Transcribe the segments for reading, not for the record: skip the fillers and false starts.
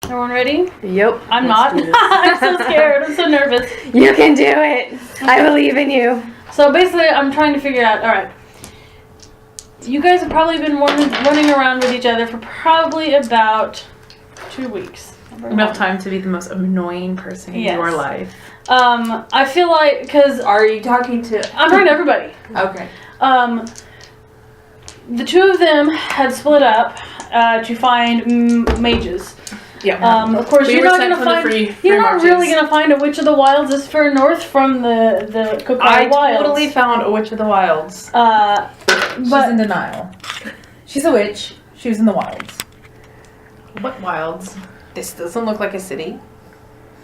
Everyone ready? Yep. I'm not. I'm so scared. I'm so nervous. You can do it. I believe in you. So basically, I'm trying to figure out. All right. You guys have probably been running around with each other for probably about 2 weeks. Enough time to be the most annoying person in your life. I feel like because are you talking to? I'm talking to everybody. Okay. The two of them had split up to find mages. Yeah. Of course, you're not gonna find. You're not really gonna find a Witch of the Wilds this far north from the Kokari Wilds. I totally found a Witch of the Wilds. She's in denial. She's a witch. She was in the wilds. What wilds? This doesn't look like a city.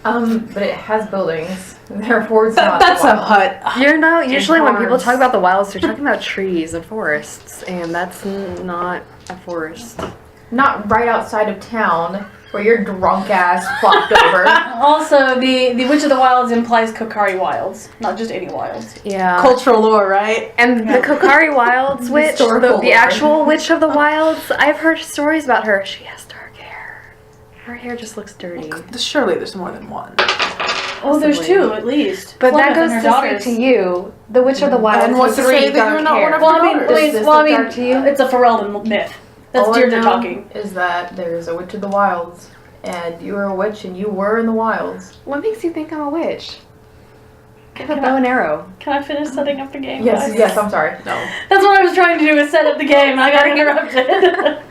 But it has buildings. Therefore, it's not. That's a hut. You know, usually when people talk about the wilds, they're talking about trees and forests, and that's not a forest. Not right outside of town where your drunk ass flopped over. Also, the Witch of the Wilds implies Kokari Wilds, not just any wilds. Yeah. Cultural lore, right? And the Kokari Wilds witch, the actual Witch of the Wilds, I've heard stories about her. She has dark hair. Her hair just looks dirty. Surely there's more than one. Oh, there's two at least. But Plymouth that goes and her to daughters. speak to you. The Witch of the Wilds And what's has to say three that you're dark not hair. one of Well, I mean, dark to you? it's a Ferelden myth. That's All I Deirdre know talking. is that there's a Witch of the Wilds, and you were a witch, and you were in the wilds. What makes you think I'm a witch? I have a bow and arrow. Can I finish setting up the game? Yes, guys? yes. I'm sorry. No. That's what I was trying to do, is set up the game, and I got interrupted.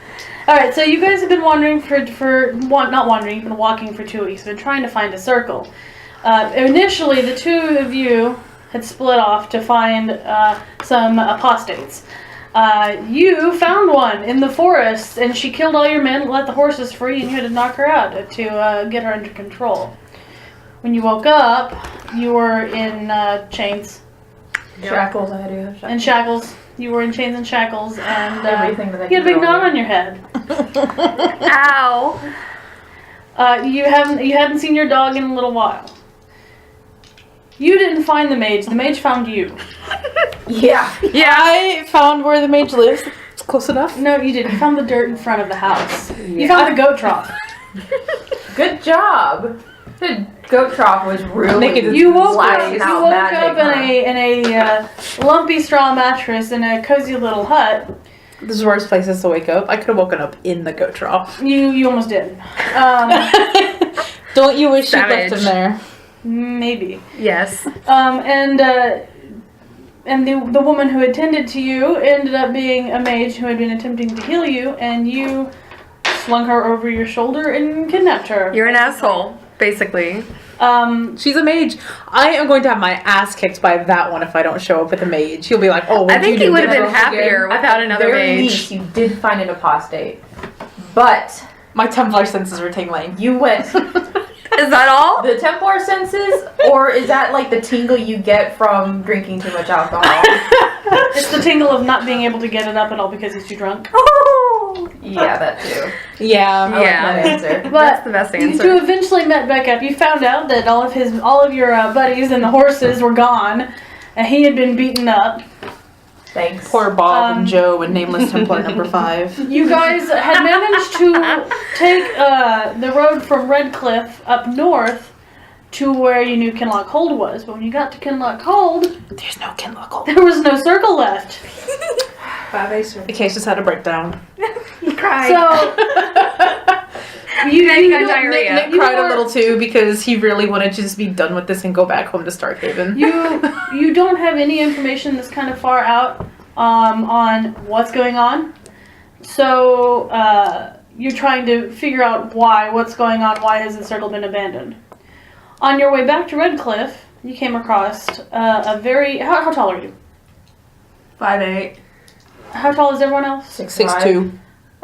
Alright, so you guys have been wandering not wandering, you've been walking for 2 weeks, been trying to find a circle. Initially, the two of you had split off to find some apostates. You found one in the forest, and she killed all your men, let the horses free, and you had to knock her out to get her under control. When you woke up, you were in chains. Shackles. I had to have shackles. And shackles. You were in chains and shackles, and Everything that I you had a big could knot go on your head. Ow! You hadn't seen your dog in a little while. You didn't find the mage. The mage found you. Yeah. Yeah, I found where the mage lives. It's close enough. No, you didn't. You found the dirt in front of the house. You found the goat trough. Good job. The goat trough was really. You woke up. flashing You out woke magic, up in a lumpy straw mattress in a cozy little hut. This is the worst places to wake up. I could have woken up in the goat trough. You almost did. Don't you wish you Savage. left him there? Maybe. Yes. And the woman who attended to you ended up being a mage who had been attempting to heal you, and you slung her over your shoulder and kidnapped her. You're an asshole, basically. She's a mage. I am going to have my ass kicked by that one if I don't show up with a mage. He'll be like, oh, what I think you he do? would have Get been drunk happier again? without another At the very mage. least, you did find an apostate, but My Templar senses were tingling. you went. Is that all? The Templar senses, or is that like the tingle you get from drinking too much alcohol? It's the tingle of not being able to get it up at all because he's too drunk. Yeah, that too. Yeah. I like Yeah. that answer. But That's the best you answer. two eventually met back up. You found out that all of your buddies and the horses were gone, and he had been beaten up. Thanks. Poor Bob and Joe and Nameless Templar number 5. You guys had managed to take the road from Redcliffe up north to where you knew Kinloch Hold was. But when you got to Kinloch Hold, There's no Kinloch Hold. there was no circle left. The case just had a breakdown. He cried. So you got diarrhea. Nick cried a little too because he really wanted to just be done with this and go back home to Starkhaven. you don't have any information that's kind of far out on what's going on. So you're trying to figure out what's going on, why has the circle been abandoned. On your way back to Redcliffe, you came across a very... How tall are you? 5'8". How tall is everyone else? 6'2".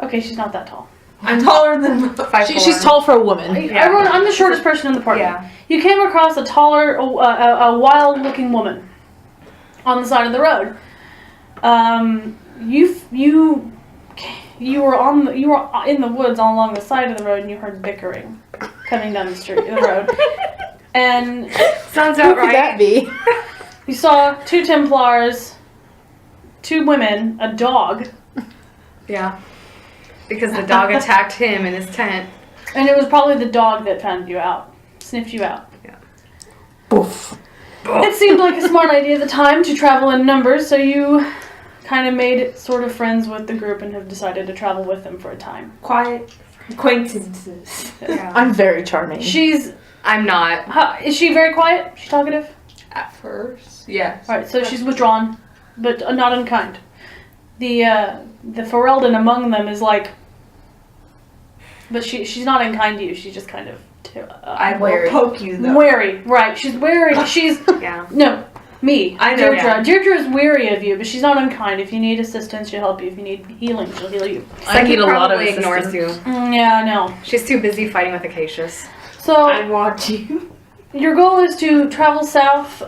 Okay, she's not that tall. I'm taller than 5'4". She's tall for a woman. Everyone, I'm the shortest person in the party. Yeah. You came across a taller, a wild-looking woman on the side of the road. You were in the woods all along the side of the road, and you heard bickering coming down the road. And Sounds Who about could right. that be? you saw 2 Templars, 2 women, a dog. Yeah. Because the dog attacked him in his tent. And it was probably the dog that found you out, sniffed you out. Boof. It seemed like a smart idea at the time to travel in numbers, so you kind of made sort of friends with the group and have decided to travel with them for a time. Quiet acquaintances. Yeah. I'm very charming. I'm not. Is she very quiet? Is she talkative? At first, yes. Alright, so she's withdrawn, but not unkind. The Ferelden among them is like... But she's not unkind to you, she's just kind of... I will wary. poke you though. Wary, right. She's wary. She's... Yeah. No, me. I know, Deirdre. yeah. Deirdre is weary of you, but she's not unkind. If you need assistance, she'll help you. If you need healing, she'll heal you. I need a lot of probably ignores assistance. you. Yeah, I know. She's too busy fighting with Acacius. So, I want you. your goal is to travel south,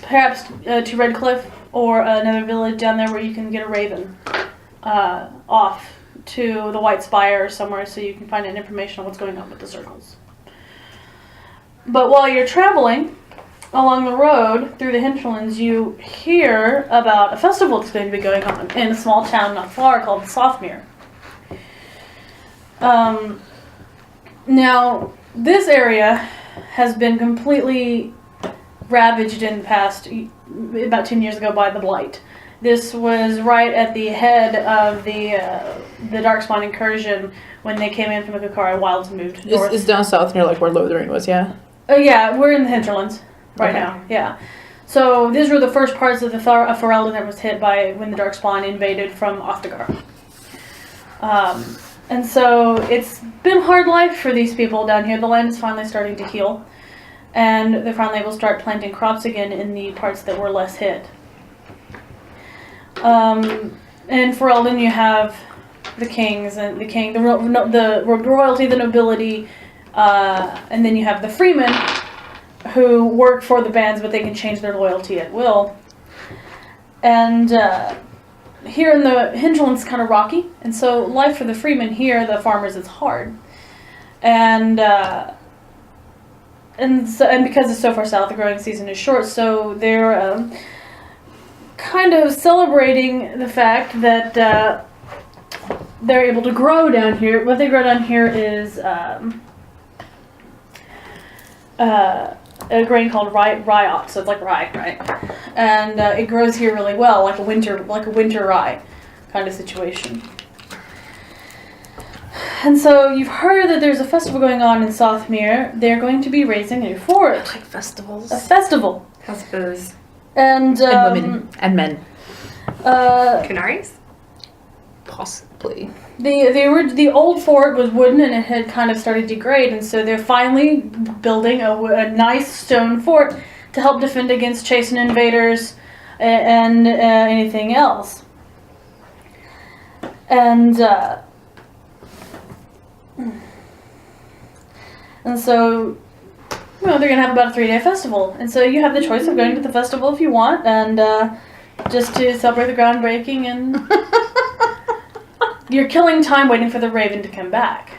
perhaps to Redcliffe or another village down there where you can get a raven off to the White Spire or somewhere so you can find out information on what's going on with the circles. But while you're traveling along the road through the hinterlands, you hear about a festival that's going to be going on in a small town not far called Softmere. Now, this area has been completely ravaged in the past, about 10 years ago, by the Blight. This was right at the head of the Darkspawn incursion when they came in from the Kakari Wilds and moved north. It's down south near like where Lothering was, yeah? Oh yeah, we're in the hinterlands right Okay. now. Yeah, so these were the first parts of the Ferelden that was hit by when the Darkspawn invaded from Othgar. And so it's been hard life for these people down here. The land is finally starting to heal, and they're finally able to start planting crops again in the parts that were less hit. In Ferelden, you have the kings and the king, the royalty, the nobility. And then you have the freemen who work for the bands, but they can change their loyalty at will. And here in the hinterlands, kind of rocky, and so life for the freemen here, the farmers, is hard. And because it's so far south, the growing season is short, so they're kind of celebrating the fact that they're able to grow down here. What they grow down here is a grain called rye, so it's like rye, right? And it grows here really well, like a winter rye kind of situation. And so you've heard that there's a festival going on in Softmere. They're going to be raising a fort, Like festivals. a festival, How's booze? and And women. And men. Canaries? Possibly. The old fort was wooden and it had kind of started to degrade, and so they're finally building a nice stone fort to help defend against chasing invaders and anything else. And so, they're gonna have about a 3-day festival, and so you have the choice of going to the festival if you want, and just to celebrate the groundbreaking and. You're killing time waiting for the raven to come back.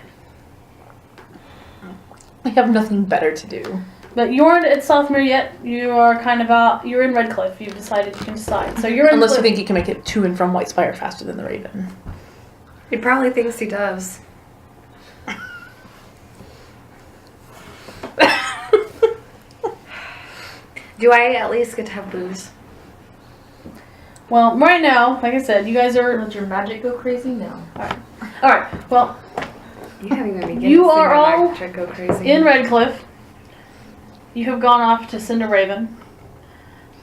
I have nothing better to do. But you aren't at Softmere yet. You are kind of out. You're in Redcliffe. You've decided you can decide. So you're in. Unless you think you can make it to and from White Spire faster than the Raven. He probably thinks he does. Do I at least get to have booze? Well, right now, like I said, you guys are. Does your magic go crazy? No. All right. Well, You haven't even begun You to see are my all magic go crazy. in Redcliffe, you have gone off to send a raven.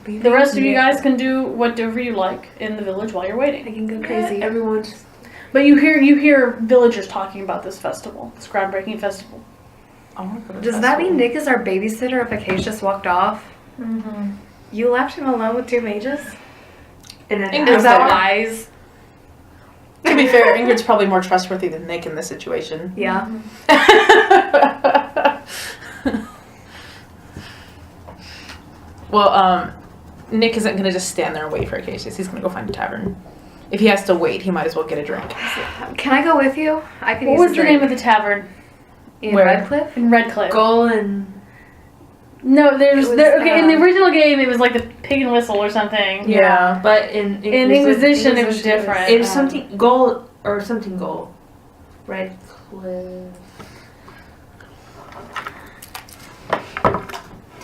The rest of you guys can do whatever you like in the village while you're I waiting. can go crazy. Everyone just But you hear villagers talking about this festival, this groundbreaking festival. I want to go to Does that mean Nick is our babysitter if Acacius walked off? Mm-hmm. You left him alone with 2 mages? in an Ingrid's Is that there. lies? To be fair, Ingrid's probably more trustworthy than Nick in this situation. Yeah. Well, Nick isn't going to just stand there and wait for Acacius. He's going to go find a tavern. If he has to wait, he might as well get a drink. Can I go with you? I can What use was a the drink. name of the tavern In Where? Redcliffe? in Redcliffe? goal and No, there's It was, okay. In the original game, it was like the Pig and Whistle or something. Yeah. but in In Inquisition, it was different. It's something goal or something goal. Redcliffe.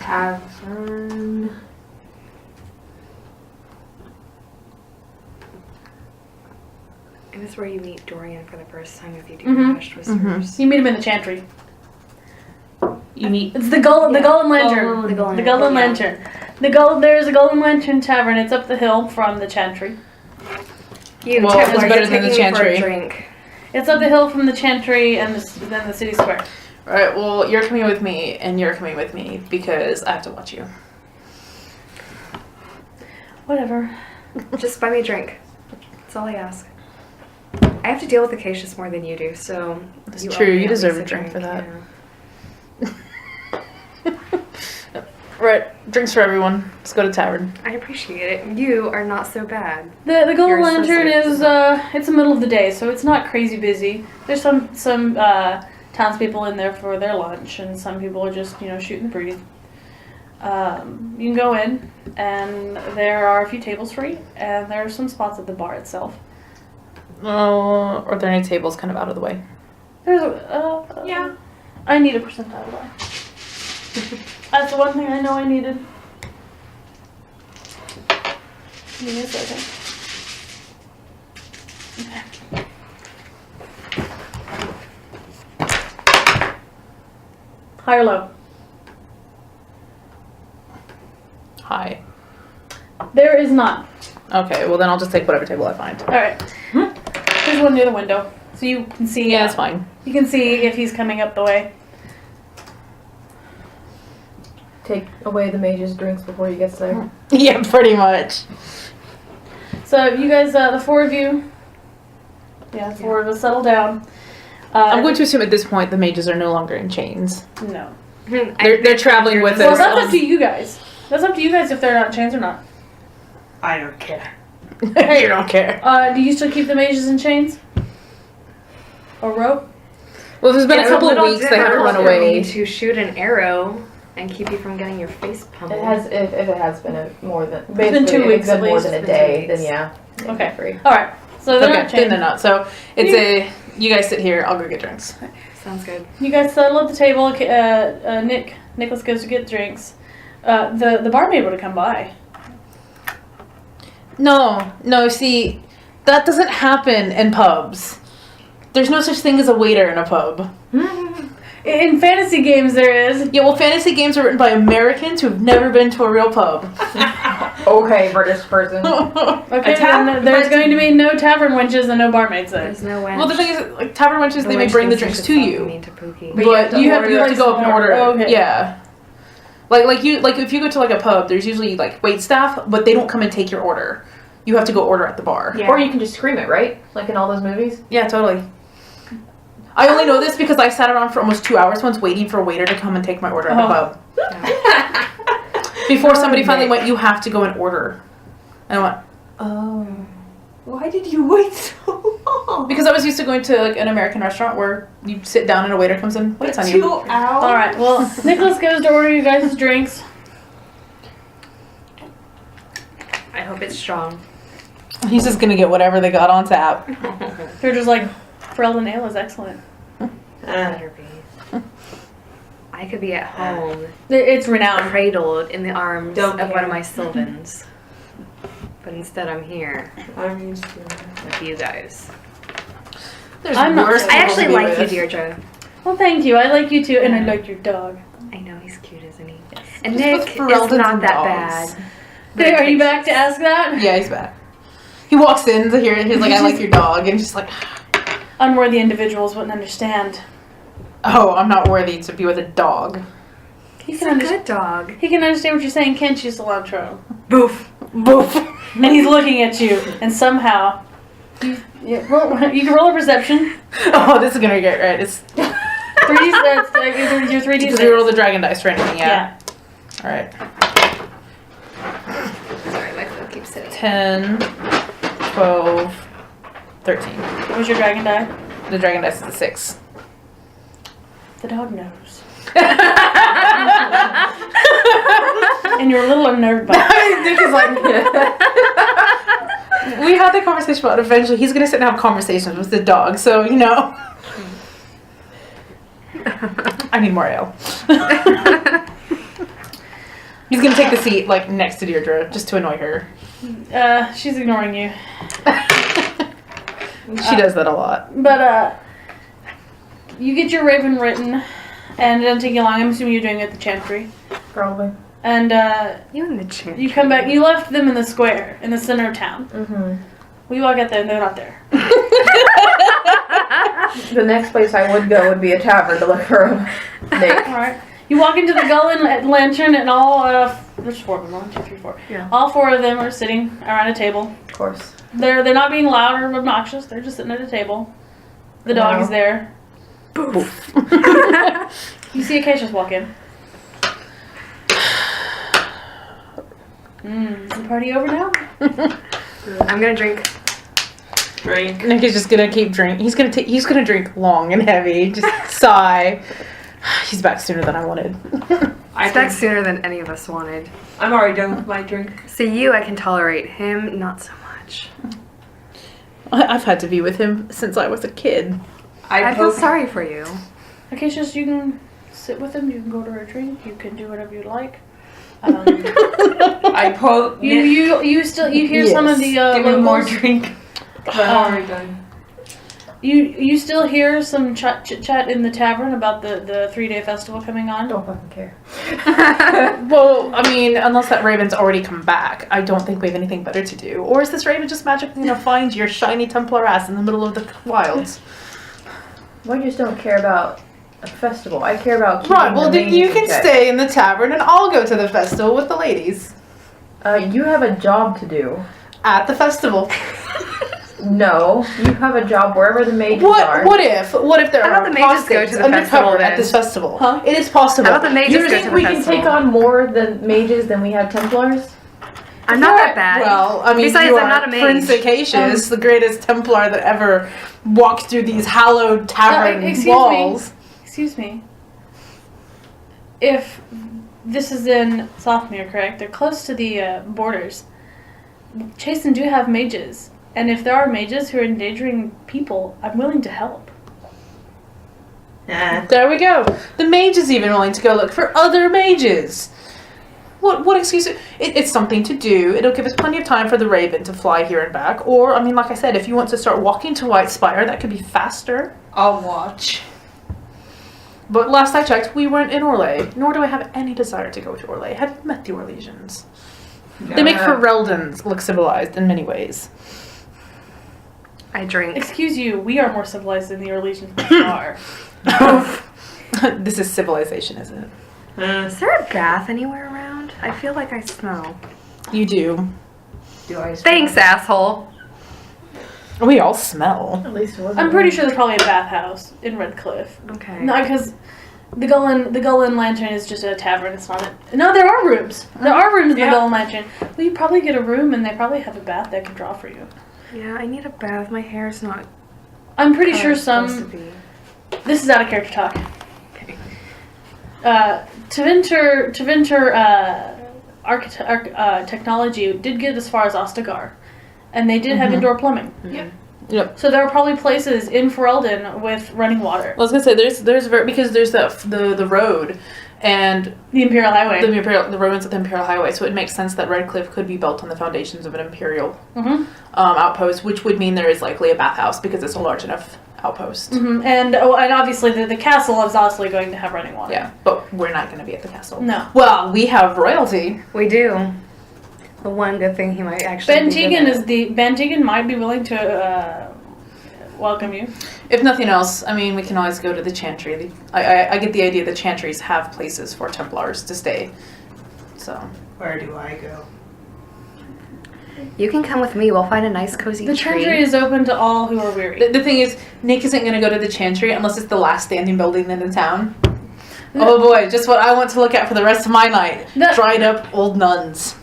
tavern. It was where you meet Dorian for the first time if you do Mhm. Mashed Whispers. You meet him in the chantry. You meet. It's the Golden Lantern. The Golden The Golden Lantern. Lantern. There's a Golden Lantern Tavern. It's up the hill from the chantry. You, Well, Templar, it's better you're than the taking me for a Chantry. drink. It's up the hill from the chantry and then the city square. Alright, well, you're coming with me, and you're coming with me, because I have to watch you. Whatever. Just buy me a drink. That's all I ask. I have to deal with Acacius more than you do, so... That's owe true, me you at deserve least a drink for that. yeah. Right, drinks for everyone. Let's go to tavern. I appreciate it. You are not so bad. The Golden You're so Lantern sweet. is it's the middle of the day, so it's not crazy busy. There's some townspeople in there for their lunch, and some people are just shooting the breeze. You can go in, and there are a few tables free, and there are some spots at the bar itself. Are there any tables kind of out of the way? There's Yeah. I need a percentile die. That's the one thing I know I needed. Give me a second. Okay. High or low? Hi. There is none. Okay, well then I'll just take whatever table I find. Alright. There's one near the window. So you can see Yeah, that's fine. You can see if he's coming up the way. Take away the mage's drinks before he gets there. Yeah, pretty much. So you guys, the four of you, the four of us settle down. I'm going to assume at this point the mages are no longer in chains. No. They're traveling with Well, us. that's up to you guys. That's up to you guys if they're not in chains or not. I don't care. You don't care. Do you still keep the mages in chains? Or rope? Well, there's been a couple of little weeks they haven't difficult run for away. me to shoot an arrow and keep you from getting your face pummeled. It has, if it has been more than been 2 weeks if it's at been more least. than a It's been 2 day, weeks. then yeah. they'd Okay. be free. Alright. So they're not Okay, then chained. they're not. So it's you guys sit here, I'll go get drinks. Sounds good. You guys settle at the table. Nicholas goes to get drinks. The barmaid would have come by. No, see, that doesn't happen in pubs. There's no such thing as a waiter in a pub. In fantasy games, there is. Yeah, well, fantasy games are written by Americans who've never been to a real pub. Okay, British person. Okay, tavern then there's going to be no tavern wenches and no barmaids there. There's no way. Well, the thing is, like, tavern wenches, they may bring the drinks to you. But you have to go up and order. Oh, okay. Yeah. Like if you go to like a pub, there's usually like wait staff, but they don't come and take your order. You have to go order at the bar. Yeah. Or you can just scream it, right? Like in all those movies. Yeah, totally. I only know this because I sat around for almost 2 hours once waiting for a waiter to come and take my order at the pub. Before somebody finally went, you have to go and order. And I went, oh. Why did you wait so long? Because I was used to going to like an American restaurant where you sit down and a waiter comes in, waits on you. 2 hours? Alright, well, Nicholas goes to order you guys' drinks. I hope it's strong. He's just gonna get whatever they got on tap. They're just like, Ferelden Ale is excellent. Better be. I could be at home, It's renowned. cradled in the arms Don't of one of care. my Sylvans. But instead I'm here I'm used to it. with you guys. There's I'm not worse sure. I people actually to be like you, with. Deirdre. Well, thank you. I like you too, and I like your dog. I know, he's cute, isn't he? And Just Nick with is Ferelden's not that dogs. bad. Hey, are you back to ask that? Yeah, he's back. He walks in to hear it. He's like, I like your dog. And he's just like, Unworthy individuals wouldn't understand. oh, I'm not worthy to be with a dog. He He's can, a understand. good dog. He can understand what you're saying, can't you, Cilantro? Boof. Boof. And he's looking at you, and somehow, you can roll a perception. Oh, this is gonna get right. It's 3D. That's like your 3D. because we roll the dragon dice for anything, yeah? All right. Sorry, my phone keeps hitting. 10, 12, 13. What was your dragon die? The dragon dice is a 6. The dog knows. And you're a little unnerved by it. I think it's like we had that conversation about eventually he's gonna sit and have conversations with the dog, so you know. I need more ale. He's gonna take the seat like next to Deirdre just to annoy her. She's ignoring you. She does that a lot. But, you get your raven written, and it doesn't take you long. I'm assuming you're doing it at the chantry. Probably. And, You and the chant. you come back. You left them in the square, in the center of town. Mm-hmm. We walk out there, and they're not there. The next place I would go would be a tavern to look for him. Nick. Alright. You walk into the Gullen Lantern, and all, there's 4 of them. 1, 2, 3, 4. Yeah. All 4 of them are sitting around a table. Of course. They're not being loud or obnoxious. They're just sitting at a table. The dog Wow. is there. You see Acacius walk in. Is the party over now? I'm gonna drink. Drink. Nick is just gonna keep drinking. He's gonna drink long and heavy. Just sigh. He's back sooner than I wanted. It's back sooner than any of us wanted. I'm already done with my drink. See, you I can tolerate. Him, not so much. I've had to be with him since I was a kid. I feel sorry for you. Acacius, you can sit with him. You can go to a drink. You can do whatever you like. I poke. You hear some of the Give me more locals. drink. 'Cause I'm already done. You still hear some chit chat in the tavern about the 3-day festival coming on. Don't fucking care. Well, I mean, unless that raven's already come back, I don't think we have anything better to do. Or is this raven just magically gonna find your shiny Templar ass in the middle of the wilds? I just don't care about a festival. I care about keeping Right, well the then you mages can in check. stay in the tavern and I'll go to the festival with the ladies. You have a job to do. At the festival. No, you have a job wherever the mages are. What if there How are about the mages go prostitutes to the undercover festival, at then? this festival? Huh? It is possible. How about the mages You go think to the we can festival? take on more than mages than we have Templars? I'm not that bad. Well, I mean, Besides, you I'm are not a mage. Prince Acacius, the greatest Templar that ever walked through these hallowed tavern walls. Excuse me. If this is in Softmere, correct? They're close to the borders. Chasen do have mages. And if there are mages who are endangering people, I'm willing to help. There we go. The mage is even willing to go look for other mages. What excuse? It's something to do. It'll give us plenty of time for the raven to fly here and back. Or, I mean, like I said, if you want to start walking to White Spire, that could be faster. I'll watch. But last I checked, we weren't in Orlais. Nor do I have any desire to go to Orlais. Have you met the Orlesians? They make Fereldans look civilized in many ways. I drink. Excuse you, we are more civilized than the Orlesians are. This is civilization, isn't it? Is there a bath anywhere around? I feel like I smell. You do. Do I? Thanks, asshole. We all smell. At least it wasn't. I'm pretty sure there's probably a bathhouse in Redcliffe. Okay. No, because the Gullen Lantern is just a tavern. It's not a... No, there are rooms. There are rooms in the Yeah. Gullen Lantern. Well, you probably get a room, and they probably have a bath that can draw for you. Yeah, I need a bath. My hair's not. I'm pretty how sure it's supposed some... to be. This is out of character talk. Okay. Tevinter Technology did get as far as Ostagar. And they did have indoor plumbing. Yep. So there are probably places in Ferelden with running water. I was gonna say because there's the road and The Imperial Highway. the roads of the Imperial Highway, so it makes sense that Redcliffe could be built on the foundations of an Imperial Mhm. outpost, which would mean there is likely a bathhouse because it's a large enough outpost. Mhm. And obviously the castle is also going to have running water. Yeah, but we're not going to be at the castle. No. Well, we have royalty. We do. The one good thing he might actually. Ben be good Tegan at. Ben Tegan might be willing to welcome you. If nothing else, I mean, we can always go to the Chantry. I get the idea that Chantries have places for Templars to stay. So Where do I go? You can come with me. We'll find a nice cozy The tree. Chantry is open to all who are weary. the thing is, Nick isn't going to go to the Chantry unless it's the last standing building in the town. Oh boy, just what I want to look at for the rest of my night. That- Dried up old nuns.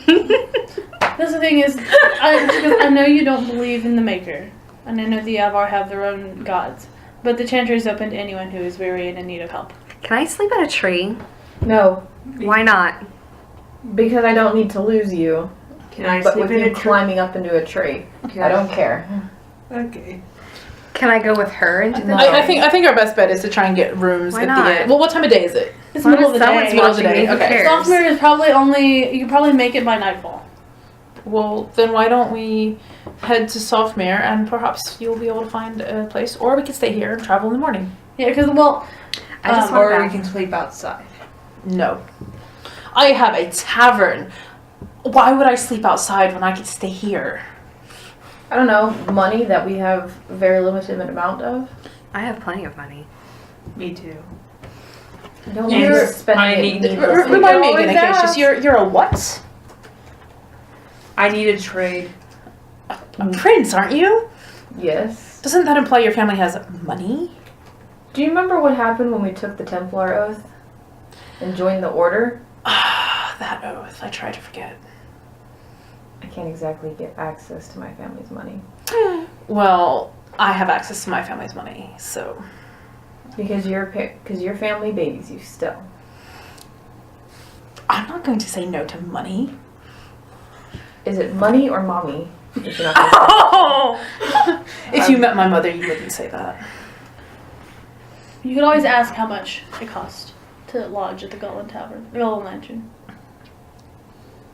That's the thing is, I know you don't believe in the Maker, and I know the Avar have their own gods, but the Chantry is open to anyone who is weary and in need of help. Can I sleep at a tree? No, Why not? because I don't need to lose you. Can I But sleep with in you a tree? climbing up into a tree, I don't care. Okay. Can I go with her into the I think our best bet is to try and get rooms Why at not? the end. Well, what time of day is it? It's middle of the Someone's day. Middle of the watching day, me, who okay. cares? Sophomore is probably you can probably make it by nightfall. Well, then why don't we head to Softmere and perhaps you'll be able to find a place, or we could stay here and travel in the morning. Yeah, because well, I just Um, want Or we bath. can sleep outside. No. I have a tavern. Why would I sleep outside when I could stay here? I don't know, money that we have a very limited amount of. I have plenty of money. Me too. Don't And want to spend I it need- needlessly. Remind me always again, Acacius, ask. you're a what? I need a trade. A prince, aren't you? Yes. Doesn't that imply your family has money? Do you remember what happened when we took the Templar oath and joined the order? Ah, that oath. I try to forget. I can't exactly get access to my family's money. Well, I have access to my family's money, so... Because your family babies you still. I'm not going to say no to money. Is it money or mommy? If you're not gonna Oh! If you met my mother, you wouldn't say that. you can always ask how much it cost to lodge at the Goblin Tavern, the Goblin Mansion.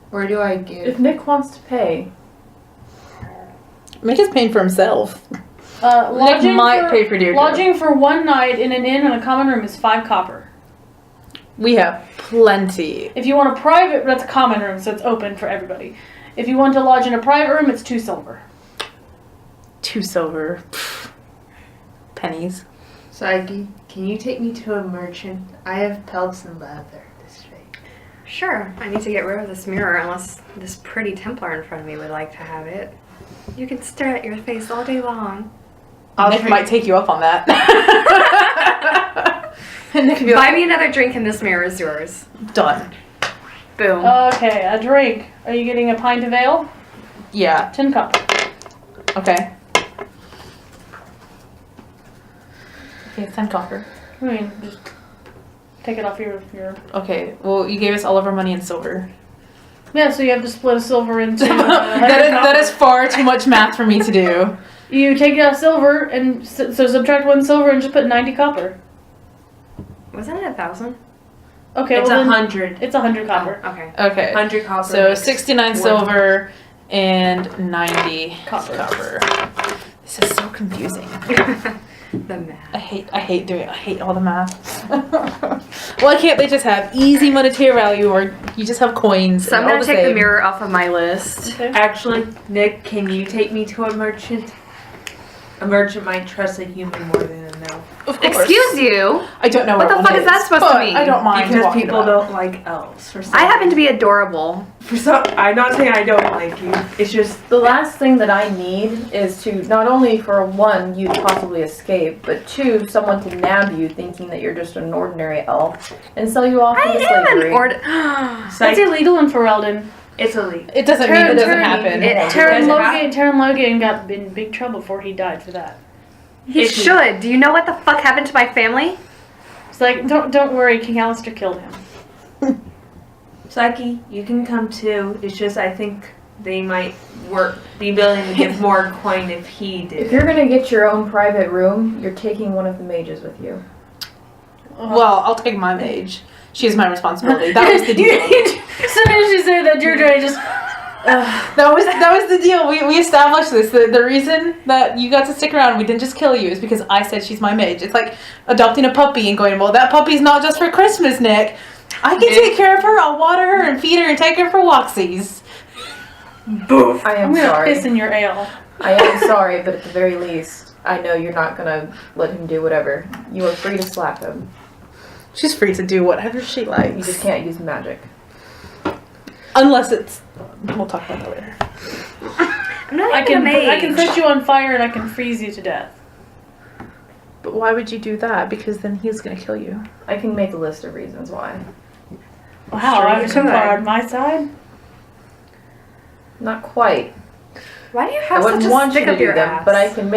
Where do I say. give? If Nick wants to pay, Nick is paying for himself. Lodging might pay for Deirdre. Lodging for one night in an inn in a common room is 5 copper. We have plenty. If you want a private, that's a common room, so it's open for everybody. If you want to lodge in a private room, it's 2 silver. 2 silver. Pfft. Pennies. Saiki, can you take me to a merchant? I have pelts and leather this way. Sure. I need to get rid of this mirror unless this pretty Templar in front of me would like to have it. You can stare at your face all day long. Nick might take you up on that. And Nick could be Buy like, me another drink and this mirror is yours. done. Boom. Okay, a drink. Are you getting a pint of ale? Yeah. 10 copper. Okay. Okay, 10 copper. I mean, just take it off your... Okay, well, you gave us all of our money in silver. Yeah, so you have to split a silver into... that is far too much math for me to do. You take out silver, and so subtract 1 silver and just put 90 copper. Wasn't it 1,000? Okay, It's well then 100. it's 100 copper. Okay. Okay. 100 copper. So makes 69 one. silver and 90 Copper. copper. This is so confusing. The math. I hate all the math. Why can't they just have easy monetary value, or you just have coins? So I'm and all gonna take the same? mirror off of my list. Okay. Actually, Nick, can you take me to a merchant? A merchant might trust a human more than an elf. Of course. Excuse you. I don't know What where the one fuck is that supposed to but mean? I don't mind Because walking people about. don't like elves. For some I happen to be adorable. For some, I'm not saying I don't like you. It's just the last thing that I need is to not only for 1 you to possibly escape, but 2 someone to nab you thinking that you're just an ordinary elf and sell you off I into am slavery. an ord. That's like illegal in Ferelden. it's illegal. It doesn't mean it doesn't happen. Terran Does it happen? Logan got in big trouble before he died for that. He should. Do you know what the fuck happened to my family? It's like, don't worry, King Alistair killed him. Psyche, you can come too. It's just I think they might be willing to give more coin if he If did. you're gonna get your own private room, you're taking one of the mages with you. Well, I'll take my mage. She is my responsibility. That was the deal. As soon as you say that, Deirdre just... That was the deal. We established this. The reason that you got to stick around and we didn't just kill you is because I said she's my mage. It's like adopting a puppy and going, well, that puppy's not just for Christmas, Nick. I can take care of her. I'll water her and feed her and take her for walksies. Boof. I am I'm gonna sorry. piss in your ale. I am sorry, but at the very least, I know you're not gonna let him do whatever. You are free to slap him. She's free to do whatever she You likes. just can't use magic. Unless it's... We'll talk about that later. I'm not I even a mage. can set you on fire and I can freeze you to death. But why would you do that? Because then he's going to kill you. I can make a list of reasons why. Wow, Sure I you was too could. far on my side. Not quite. Why do you I have such wouldn't a want you stick to up do your them, ass? but I can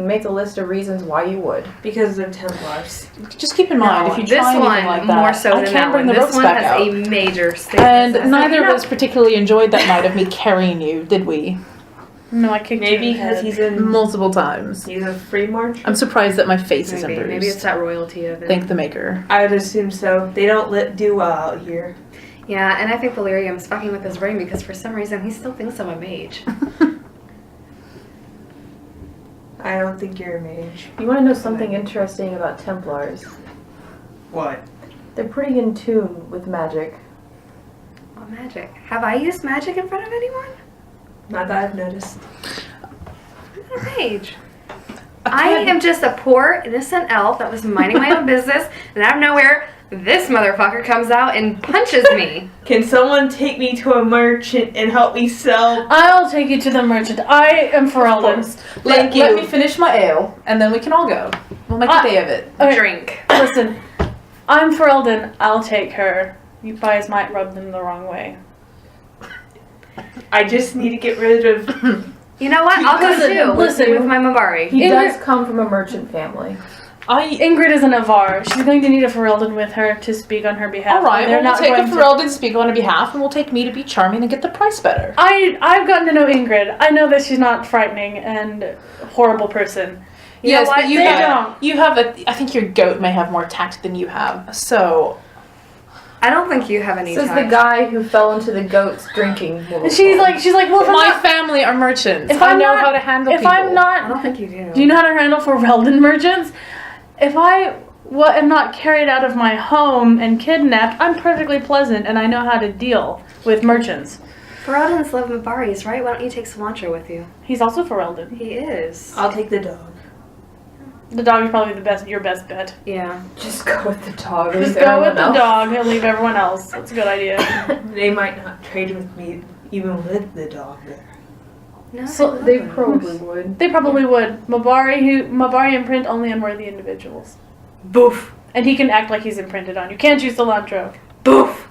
make a list of reasons why you would. Because they're Templars. Just keep in mind, No, if you this try one anything like that, more so I than can't that bring one. the This ropes one back has out. a major stick. And So neither you of know- us particularly enjoyed that night of me carrying you, did we? No, I kicked Maybe you in the because head. he's in. Multiple times. He's a free march. I'm surprised that my face isn't Maybe. bruised. Maybe it's that royalty of it. Thank the maker. I would assume so. They don't do well out here. Yeah, and I think Valerium's fucking with his brain because for some reason he still thinks I'm a mage. I don't think you're a mage. You want to know something interesting about Templars? What? They're pretty in tune with magic. What magic? Have I used magic in front of anyone? Not that I've noticed. I'm not a mage. I am just a poor, innocent elf that was minding my own business, and out of nowhere, this motherfucker comes out and punches me. Can someone take me to a merchant and help me sell? I'll take you to the merchant. I am Ferelden. Let you. me finish my ale, and then we can all go. We'll make a day of it. Okay. Drink. Listen, I'm Ferelden. I'll take her. You guys might rub them the wrong way. I just need to get rid of. You know what? I'll go Listen, too. listen. With my Mabari. He Ingrid- does come from a merchant family. Ingrid is a Navarre. She's going to need a Ferelden with her to speak on her behalf. All right, They're we'll not take a going to- Ferelden to speak on her behalf, and we'll take me to be charming and get the price better. I've gotten to know Ingrid. I know that she's not frightening and horrible person. You know Yes, what? but you They have, don't. you have a. I think your goat may have more tact than you have. So I don't think you have any This is the tact. guy who fell into the goat's drinking. And she's like, well, if I'm my not, family are merchants. if I I'm know not- how to handle if people. I'm I not, don't think you do. do you know how to handle Ferelden merchants? If I am not carried out of my home and kidnapped, I'm perfectly pleasant and I know how to deal with merchants. Ferelden's love Mabari's, right? Why don't you take Cilantro with you? He's also Ferelden. He is. I'll take the dog. The dog is probably your best bet. Yeah. Just go with the dog. Just leave go with everyone the else. dog. He'll leave everyone else. That's a good idea. They might not trade with me even with the dog there. No. So They probably would. They probably would. Mabari imprint only unworthy individuals. Boof. And he can act like he's imprinted on you. Can't use cilantro. Boof.